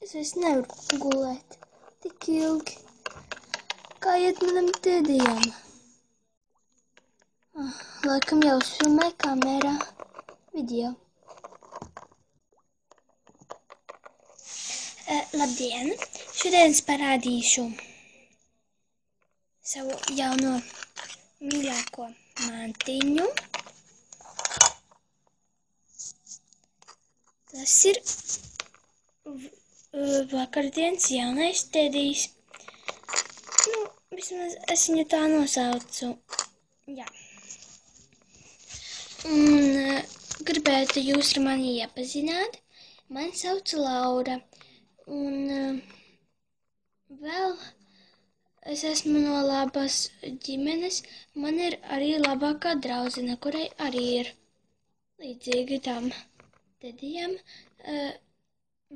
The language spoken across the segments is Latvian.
Es vairs nevaru gulēt tik ilgi, kā iet manam tēdijam. Laikam jau uzfilmēju kamerā video. Labdien! Šodien es parādīšu savu jauno mīļāko mantiņu. Tas ir vakardienas jaunais tēdijs. Vismaz es viņu tā nosaucu. Jā. Un gribētu jūs ar mani iepazināt. Mani sauc Laura. Un vēl es esmu no labas ģimenes. Man ir arī labākā draudzene, kurai arī ir līdzīgi tam tēdijam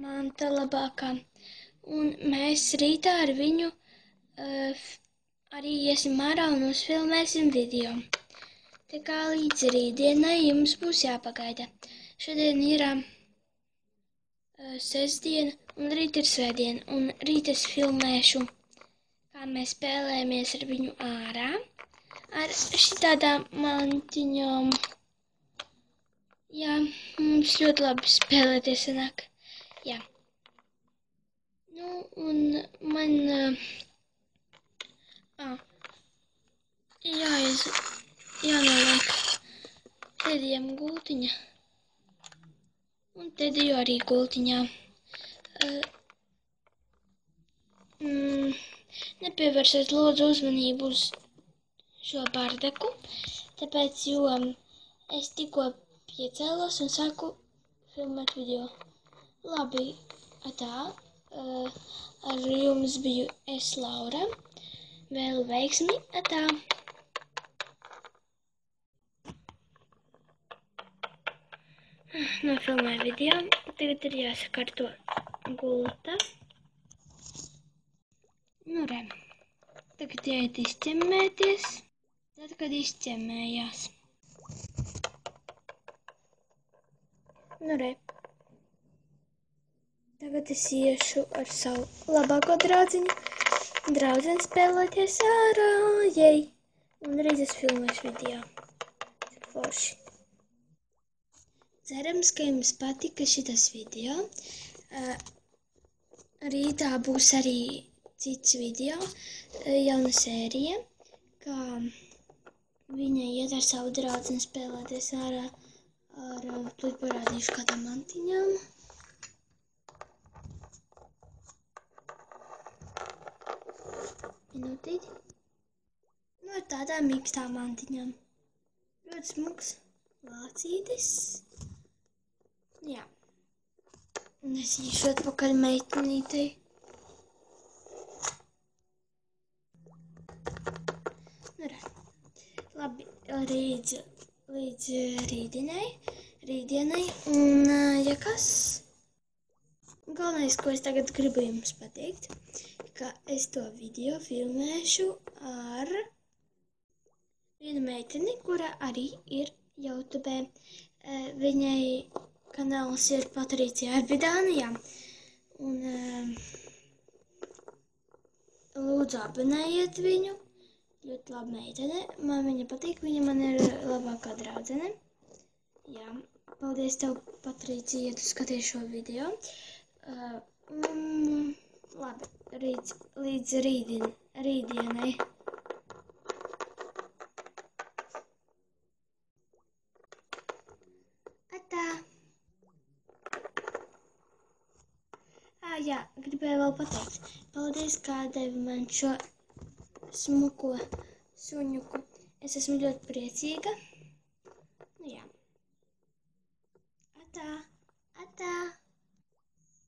manta labākā. Un mēs rītā ar viņu arī iesim ārā un uzfilmēsim video. Tā kā līdz rītdienai jums būs jāpagaida. Šodien ir sestdiena un rīt ir svētdiena. Un rīt es filmēšu, kā mēs spēlējamies ar viņu ārā. Ar šitādām mantiņām. Jā, mums ļoti labi spēlēties sanāk. Jā. Un man jānoliek tēdijam gultiņa. Un tēdiju arī gultiņā. Nepievērsiet lūdzu uzmanību uz šo bardaku, tāpēc, jo es tikko piecēlos un sāku filmēt video. Labi, tā. Ar jums biju es, Laura. Vēl veiksmi, tā. Nofilmēju video. Tagad ir jāsakārto gulta. Re. Tagad jāiet izķemmēties. Tad, kad izķemmējās. Re. Tagad es iešu ar savu labāko draudzeni spēlēties ārā, jej. Un reiz es filmēšu video. Cik forši. Cerams, ka jums patika šitas video. Rītā būs arī cits video, jauna sērija, kā viņa iet ar savu draudzeni spēlēties ārā ar, tur parādīšu kādām mantiņām. Minūtīti. Ar tādām mīkstām mantiņām. Ļoti smuks vācītis. Jā. Un es īšu atpakaļ meitenītei. Labi, līdz rītdienai. Un, ja kas, galvenais, ko es tagad gribu jums pateikt, ka es to video filmēšu ar vienu meiteni, kura arī ir YouTube. Viņai kanāls ir Patricija Arbidānijā. Un lūdzu abonējiet viņu. Ļoti laba meitene. Man viņa patīk. Viņa man ir labākā draudzene. Jā. Paldies tev, Patricija, ja tu skaties šo video. Labi. Līdz rītdienai. Atā. Jā, gribēju vēl pateikt. Paldies, kā devi man šo smuko suņuku. Es esmu ļoti priecīga. Jā. Atā.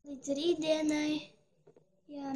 Līdz rītdienai. Jā.